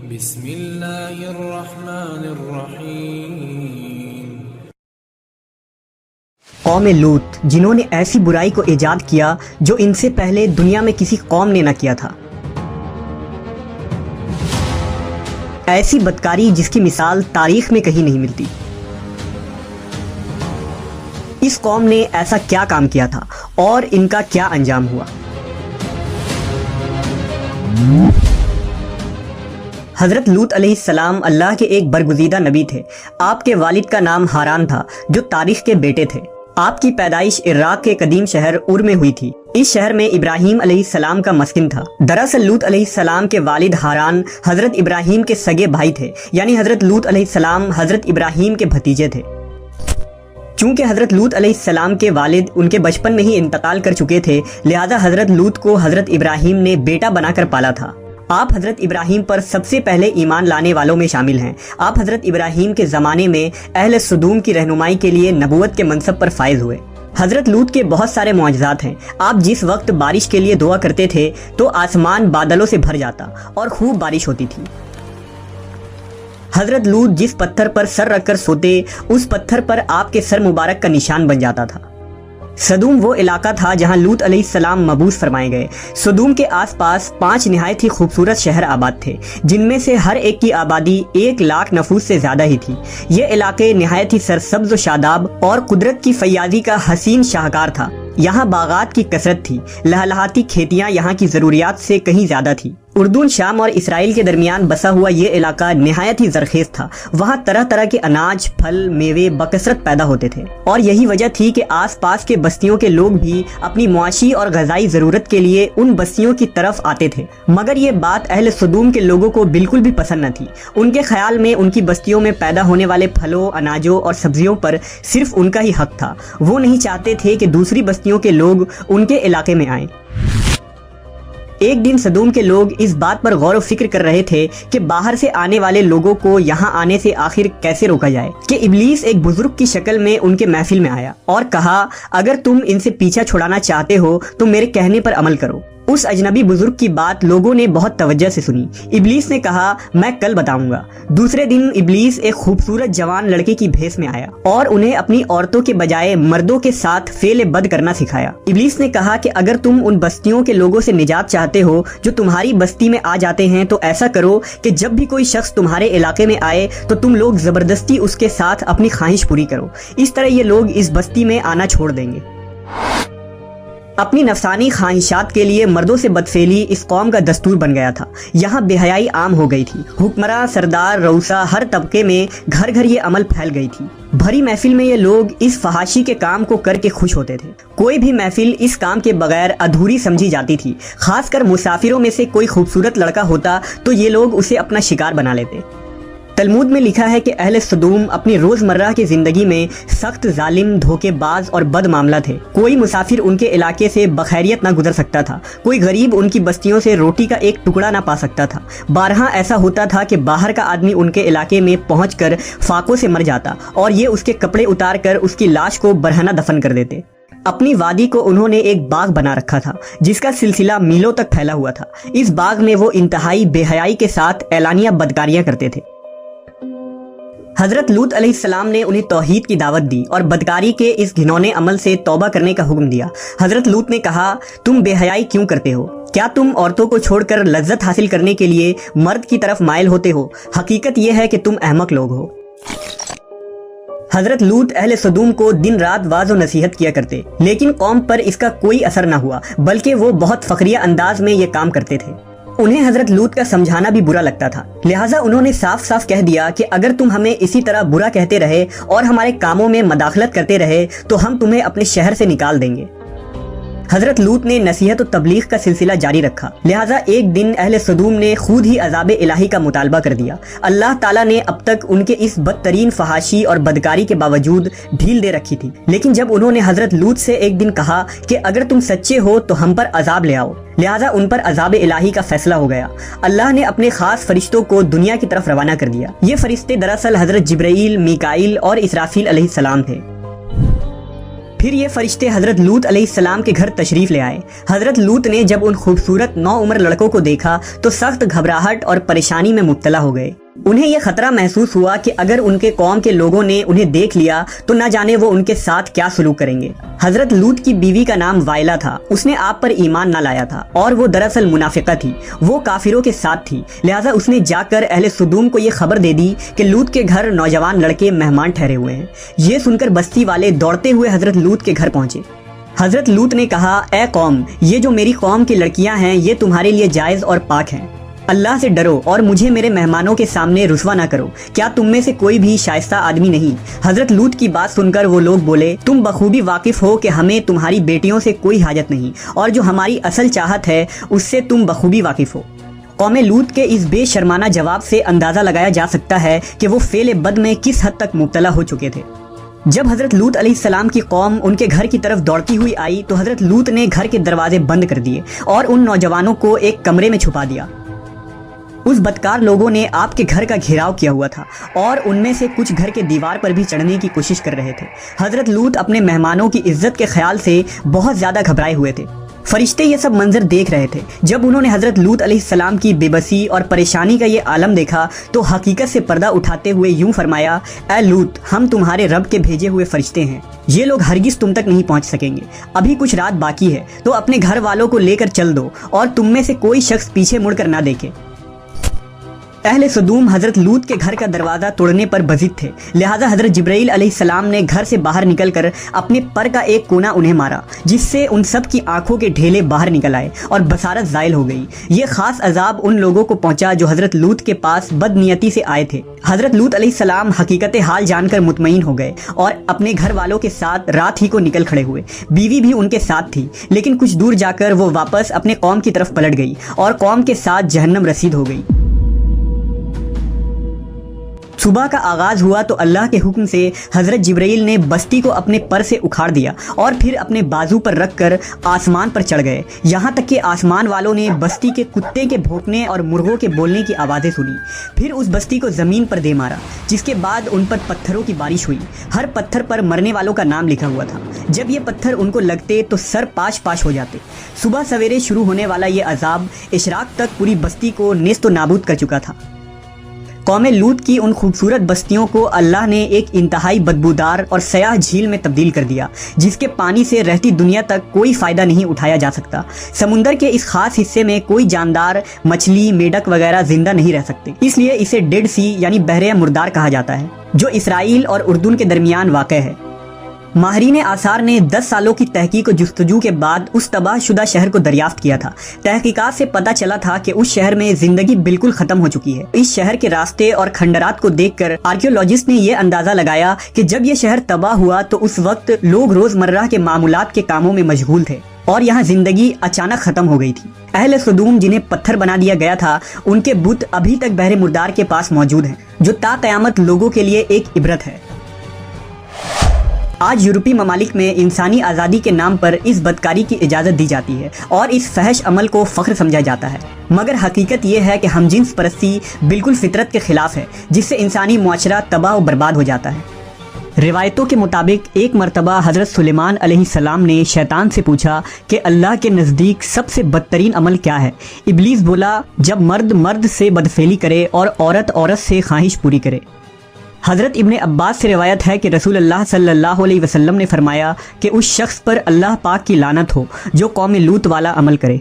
بسم اللہ الرحمن الرحیم۔ قوم لوط، جنہوں نے ایسی برائی کو ایجاد کیا جو ان سے پہلے دنیا میں کسی قوم نے نہ کیا تھا، ایسی بدکاری جس کی مثال تاریخ میں کہیں نہیں ملتی۔ اس قوم نے ایسا کیا کام کیا تھا اور ان کا کیا انجام ہوا؟ حضرت لوط علیہ السلام اللہ کے ایک برگزیدہ نبی تھے۔ آپ کے والد کا نام ہاران تھا جو تاریخ کے بیٹے تھے۔ آپ کی پیدائش عراق کے قدیم شہر ار میں ہوئی تھی۔ اس شہر میں ابراہیم علیہ السلام کا مسکن تھا۔ دراصل لوط علیہ السلام کے والد ہاران حضرت ابراہیم کے سگے بھائی تھے، یعنی حضرت لوط علیہ السلام حضرت ابراہیم کے بھتیجے تھے۔ چونکہ حضرت لوط علیہ السلام کے والد ان کے بچپن میں ہی انتقال کر چکے تھے، لہذا حضرت لوط کو حضرت ابراہیم نے بیٹا بنا کر پالا تھا۔ آپ حضرت ابراہیم پر سب سے پہلے ایمان لانے والوں میں شامل ہیں۔ آپ حضرت ابراہیم کے زمانے میں اہل سدوم کی رہنمائی کے لیے نبوت کے منصب پر فائز ہوئے۔ حضرت لوط کے بہت سارے معجزات ہیں۔ آپ جس وقت بارش کے لیے دعا کرتے تھے تو آسمان بادلوں سے بھر جاتا اور خوب بارش ہوتی تھی۔ حضرت لوط جس پتھر پر سر رکھ کر سوتے، اس پتھر پر آپ کے سر مبارک کا نشان بن جاتا تھا۔ سدوم وہ علاقہ تھا جہاں لوط علیہ السلام مبعوث فرمائے گئے۔ سدوم کے آس پاس 5 نہایت ہی خوبصورت شہر آباد تھے، جن میں سے ہر ایک کی آبادی 1 لاکھ نفوس سے زیادہ ہی تھی۔ یہ علاقے نہایت ہی سرسبز و شاداب اور قدرت کی فیاضی کا حسین شاہکار تھا۔ یہاں باغات کی کثرت تھی، لہلہاتی کھیتیاں یہاں کی ضروریات سے کہیں زیادہ تھی۔ اردن، شام اور اسرائیل کے درمیان بسا ہوا یہ علاقہ نہایت ہی زرخیز تھا۔ وہاں طرح طرح کے اناج، پھل، میوے بکثرت پیدا ہوتے تھے، اور یہی وجہ تھی کہ آس پاس کے بستیوں کے لوگ بھی اپنی معاشی اور غذائی ضرورت کے لیے ان بستیوں کی طرف آتے تھے۔ مگر یہ بات اہل سدوم کے لوگوں کو بالکل بھی پسند نہ تھی۔ ان کے خیال میں ان کی بستیوں میں پیدا ہونے والے پھلوں، اناجوں اور سبزیوں پر صرف ان کا ہی حق تھا۔ وہ نہیں چاہتے تھے کہ دوسری بستیوں کے لوگ ان کے علاقے میں آئیں۔ ایک دن سدوم کے لوگ اس بات پر غور و فکر کر رہے تھے کہ باہر سے آنے والے لوگوں کو یہاں آنے سے آخر کیسے روکا جائے، کہ ابلیس ایک بزرگ کی شکل میں ان کے محفل میں آیا اور کہا، اگر تم ان سے پیچھا چھڑانا چاہتے ہو تو میرے کہنے پر عمل کرو۔ اس اجنبی بزرگ کی بات لوگوں نے بہت توجہ سے سنی۔ ابلیس نے کہا، میں کل بتاؤں گا۔ دوسرے دن ابلیس ایک خوبصورت جوان لڑکے کی بھیس میں آیا اور انہیں اپنی عورتوں کے بجائے مردوں کے ساتھ فعل بد کرنا سکھایا۔ ابلیس نے کہا کہ اگر تم ان بستیوں کے لوگوں سے نجات چاہتے ہو جو تمہاری بستی میں آ جاتے ہیں تو ایسا کرو کہ جب بھی کوئی شخص تمہارے علاقے میں آئے تو تم لوگ زبردستی اس کے ساتھ اپنی خواہش پوری کرو۔ اس طرح یہ لوگ اس بستی میں آنا چھوڑ دیں گے۔ اپنی نفسانی خواہشات کے لیے مردوں سے بدفعلی اس قوم کا دستور بن گیا تھا۔ یہاں بے حیائی عام ہو گئی تھی۔ حکمراں، سردار، رؤسا، ہر طبقے میں گھر گھر یہ عمل پھیل گئی تھی۔ بھری محفل میں یہ لوگ اس فحاشی کے کام کو کر کے خوش ہوتے تھے۔ کوئی بھی محفل اس کام کے بغیر ادھوری سمجھی جاتی تھی۔ خاص کر مسافروں میں سے کوئی خوبصورت لڑکا ہوتا تو یہ لوگ اسے اپنا شکار بنا لیتے۔ تلمود میں لکھا ہے کہ اہل سدوم اپنی روزمرہ کی زندگی میں سخت ظالم، دھوکے باز اور بد معاملہ تھے۔ کوئی مسافر ان کے علاقے سے بخیریت نہ گزر سکتا تھا۔ کوئی غریب ان کی بستیوں سے روٹی کا ایک ٹکڑا نہ پا سکتا تھا۔ بارہا ایسا ہوتا تھا کہ باہر کا آدمی ان کے علاقے میں پہنچ کر فاقوں سے مر جاتا اور یہ اس کے کپڑے اتار کر اس کی لاش کو برہنہ دفن کر دیتے۔ اپنی وادی کو انہوں نے ایک باغ بنا رکھا تھا جس کا سلسلہ میلوں تک پھیلا ہوا تھا۔ اس باغ میں وہ انتہائی بے حیائی کے ساتھ اعلانیہ بدکاریاں کرتے تھے۔ حضرت لوط علیہ السلام نے انہیں توحید کی دعوت دی اور بدکاری کے اس گھنونے عمل سے توبہ کرنے کا حکم دیا۔ حضرت لوط نے کہا، تم بے حیائی کیوں کرتے ہو؟ کیا تم عورتوں کو چھوڑ کر لذت حاصل کرنے کے لیے مرد کی طرف مائل ہوتے ہو؟ حقیقت یہ ہے کہ تم احمق لوگ ہو۔ حضرت لوط اہل سدوم کو دن رات واعظ و نصیحت کیا کرتے، لیکن قوم پر اس کا کوئی اثر نہ ہوا، بلکہ وہ بہت فخریہ انداز میں یہ کام کرتے تھے۔ انہیں حضرت لوط کا سمجھانا بھی برا لگتا تھا، لہٰذا انہوں نے صاف صاف کہہ دیا کہ اگر تم ہمیں اسی طرح برا کہتے رہے اور ہمارے کاموں میں مداخلت کرتے رہے تو ہم تمہیں اپنے شہر سے نکال دیں گے۔ حضرت لوط نے نصیحت و تبلیغ کا سلسلہ جاری رکھا، لہٰذا ایک دن اہل سدوم نے خود ہی عذاب الہی کا مطالبہ کر دیا۔ اللہ تعالیٰ نے اب تک ان کے اس بدترین فحاشی اور بدکاری کے باوجود ڈھیل دے رکھی تھی، لیکن جب انہوں نے حضرت لوط سے ایک دن کہا کہ اگر تم سچے ہو تو ہم پر عذاب لے آؤ، لہٰذا ان پر عذاب الہی کا فیصلہ ہو گیا۔ اللہ نے اپنے خاص فرشتوں کو دنیا کی طرف روانہ کر دیا۔ یہ فرشتے دراصل حضرت جبرائیل، میکائیل اور اسرافیل علیہ السلام تھے۔ پھر یہ فرشتے حضرت لوط علیہ السلام کے گھر تشریف لے آئے۔ حضرت لوط نے جب ان خوبصورت نوعمر لڑکوں کو دیکھا تو سخت گھبراہٹ اور پریشانی میں مبتلا ہو گئے۔ انہیں یہ خطرہ محسوس ہوا کہ اگر ان کے قوم کے لوگوں نے انہیں دیکھ لیا تو نہ جانے وہ ان کے ساتھ کیا سلوک کریں گے۔ حضرت لوط کی بیوی کا نام وائلہ تھا، اس نے آپ پر ایمان نہ لایا تھا اور وہ دراصل منافقہ تھی، وہ کافروں کے ساتھ تھی، لہٰذا اس نے جا کر اہل سدوم کو یہ خبر دے دی کہ لوط کے گھر نوجوان لڑکے مہمان ٹھہرے ہوئے ہیں۔ یہ سن کر بستی والے دوڑتے ہوئے حضرت لوط کے گھر پہنچے۔ حضرت لوط نے کہا، اے قوم، یہ جو میری قوم کی لڑکیاں ہیں یہ تمہارے لیے جائز اور پاک ہیں، اللہ سے ڈرو اور مجھے میرے مہمانوں کے سامنے رسوا نہ کرو، کیا تم میں سے کوئی بھی شائستہ آدمی نہیں؟ حضرت لوط کی بات سن کر وہ لوگ بولے، تم بخوبی واقف ہو کہ ہمیں تمہاری بیٹیوں سے کوئی حاجت نہیں، اور جو ہماری اصل چاہت ہے اس سے تم بخوبی واقف ہو۔ قوم لوط کے اس بے شرمانہ جواب سے اندازہ لگایا جا سکتا ہے کہ وہ فعل بد میں کس حد تک مبتلا ہو چکے تھے۔ جب حضرت لوط علیہ السلام کی قوم ان کے گھر کی طرف دوڑتی ہوئی آئی تو حضرت لوط نے گھر کے دروازے بند کر دیے اور ان نوجوانوں کو ایک کمرے میں چھپا دیا۔ اس بدکار لوگوں نے آپ کے گھر کا گھیراؤ کیا ہوا تھا اور ان میں سے کچھ گھر کے دیوار پر بھی چڑھنے کی کوشش کر رہے تھے۔ حضرت لوط اپنے مہمانوں کی عزت کے خیال سے بہت زیادہ گھبرائے ہوئے تھے۔ فرشتے یہ سب منظر دیکھ رہے تھے۔ جب انہوں نے حضرت لوط علیہ السلام کی بے بسی اور پریشانی کا یہ عالم دیکھا تو حقیقت سے پردہ اٹھاتے ہوئے یوں فرمایا، اے لوط، ہم تمہارے رب کے بھیجے ہوئے فرشتے ہیں، یہ لوگ ہرگز تم تک نہیں پہنچ سکیں گے، ابھی کچھ رات باقی ہے، تو اپنے گھر والوں کو لے کر چل دو اور تم میں سے کوئی شخص پیچھے مڑ کر نہ دیکھے۔ اہل سدوم حضرت لوط کے گھر کا دروازہ توڑنے پر بضد تھے، لہٰذا حضرت جبرائیل علیہ السلام نے گھر سے باہر نکل کر اپنے پر کا ایک کونا انہیں مارا، جس سے ان سب کی آنکھوں کے ڈھیلے باہر نکل آئے اور بصارت زائل ہو گئی۔ یہ خاص عذاب ان لوگوں کو پہنچا جو حضرت لوط کے پاس بد نیتی سے آئے تھے۔ حضرت لوط علیہ السلام حقیقت حال جان کر مطمئن ہو گئے اور اپنے گھر والوں کے ساتھ رات ہی کو نکل کھڑے ہوئے۔ بیوی بھی ان کے ساتھ تھی، لیکن کچھ دور جا کر وہ واپس اپنے قوم کی طرف پلٹ گئی اور قوم کے ساتھ جہنم رسید ہو گئی۔ صبح کا آغاز ہوا تو اللہ کے حکم سے حضرت جبرائیل نے بستی کو اپنے پر سے اکھاڑ دیا اور پھر اپنے بازو پر رکھ کر آسمان پر چڑھ گئے، یہاں تک کہ آسمان والوں نے بستی کے کتے کے بھونکنے اور مرغوں کے بولنے کی آوازیں سنی۔ پھر اس بستی کو زمین پر دے مارا، جس کے بعد ان پر پتھروں کی بارش ہوئی۔ ہر پتھر پر مرنے والوں کا نام لکھا ہوا تھا۔ جب یہ پتھر ان کو لگتے تو سر پاش پاش ہو جاتے۔ صبح سویرے شروع ہونے والا یہ عذاب اشراق تک پوری بستی کو نیست و نابود کر چکا تھا۔ قوم لوط کی ان خوبصورت بستیوں کو اللہ نے ایک انتہائی بدبودار اور سیاہ جھیل میں تبدیل کر دیا، جس کے پانی سے رہتی دنیا تک کوئی فائدہ نہیں اٹھایا جا سکتا۔ سمندر کے اس خاص حصے میں کوئی جاندار، مچھلی، میڈک وغیرہ زندہ نہیں رہ سکتے، اس لیے اسے ڈیڈ سی یعنی بحر مردار کہا جاتا ہے، جو اسرائیل اور اردن کے درمیان واقع ہے۔ ماہرین آثار نے 10 سالوں کی تحقیق و جستجو کے بعد اس تباہ شدہ شہر کو دریافت کیا تھا۔ تحقیقات سے پتہ چلا تھا کہ اس شہر میں زندگی بالکل ختم ہو چکی ہے۔ اس شہر کے راستے اور کھنڈرات کو دیکھ کر آرکیولوجسٹ نے یہ اندازہ لگایا کہ جب یہ شہر تباہ ہوا تو اس وقت لوگ روزمرہ کے معمولات کے کاموں میں مشغول تھے اور یہاں زندگی اچانک ختم ہو گئی تھی۔ اہل سدوم جنہیں پتھر بنا دیا گیا تھا، ان کے بت ابھی تک بحر مردار کے پاس موجود ہیں، جو تا قیامت لوگوں کے لیے ایک عبرت ہے۔ آج یورپی ممالک میں انسانی آزادی کے نام پر اس بدکاری کی اجازت دی جاتی ہے اور اس فحش عمل کو فخر سمجھا جاتا ہے، مگر حقیقت یہ ہے کہ ہم جنس پرستی بالکل فطرت کے خلاف ہے، جس سے انسانی معاشرہ تباہ و برباد ہو جاتا ہے۔ روایتوں کے مطابق ایک مرتبہ حضرت سلیمان علیہ السلام نے شیطان سے پوچھا کہ اللہ کے نزدیک سب سے بدترین عمل کیا ہے؟ ابلیس بولا، جب مرد مرد سے بدفعلی کرے اور عورت عورت سے خواہش پوری کرے۔ حضرت ابن عباس سے روایت ہے کہ رسول اللہ صلی اللہ علیہ وسلم نے فرمایا کہ اس شخص پر اللہ پاک کی لعنت ہو جو قوم لوط والا عمل کرے۔